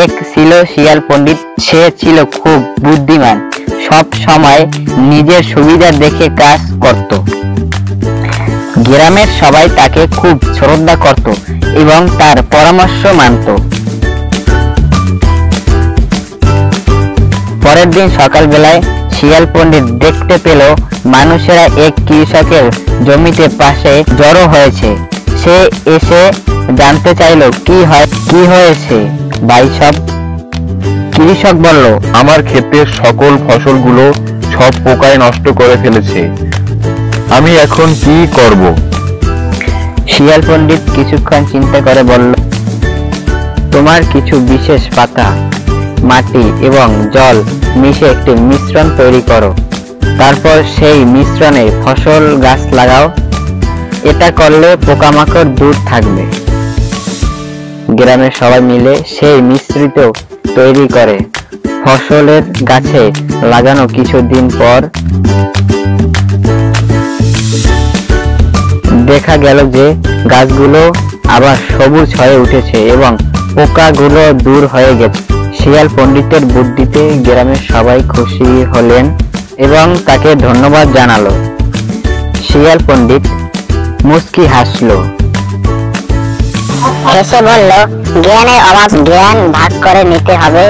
এক ছিল শিয়াল পণ্ডিত। সে ছিল খুব বুদ্ধিমান, সব সময় নিজের সুবিধা দেখে কাজ করত। গ্রামের সবাই তাকে খুব শ্রদ্ধা করত এবং তার পরামর্শ মানত। পরের দিন সকালবেলায় শিয়াল পণ্ডিত দেখতে পেল মানুষেরা এক কৃষকের জমিতে পাশে জড়ো হয়েছে। সে এসে জানতে চাইল কি হয়েছে ভাই সব। কৃষক বলল, আমার ক্ষেতের সকল ফসলগুলো সব পোকায় নষ্ট করে ফেলেছে, আমি এখন কি করব? শিয়াল পণ্ডিত কিছুক্ষণ চিন্তা করে বলল, তোমার কিছু বিশেষ পাতা, মাটি এবং জল মিশে একটি মিশ্রণ তৈরি করো। তারপর সেই মিশ্রণে ফসল গাছ লাগাও। এটা করলে পোকামাকড় দূর থাকবে। গ্রামের সবাই মিলে সেই মিশ্রিত তৈরি করে ফসলের গাছে লাগানো কিছুদিন পর দেখা গেল যে গাছগুলো আবার সবুজ হয়ে উঠেছে এবং পোকাগুলো দূর হয়ে গেছে। শিয়াল পণ্ডিতের বুদ্ধিতে গ্রামের সবাই খুশি হলেন এবং তাকে ধন্যবাদ জানালো। শিয়াল পণ্ডিত মুচকি হাসলো, হেসে বলল, জ্ঞানের অভাব, জ্ঞান ভাগ করে নিতে হবে,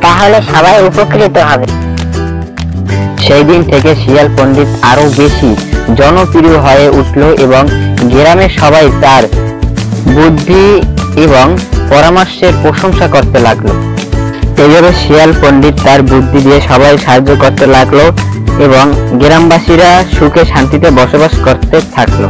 তাহলে সবাই উপকৃত হবে। সেই দিন থেকে শিয়াল পণ্ডিত আরো বেশি জনপ্রিয় হয়ে উঠল এবং গ্রামের সবাই তার বুদ্ধি এবং পরামর্শের প্রশংসা করতে লাগলো। এইভাবে শিয়াল পণ্ডিত তার বুদ্ধি দিয়ে সবাই সাহায্য করতে লাগলো এবং গ্রামবাসীরা সুখে শান্তিতে বসবাস করতে থাকলো।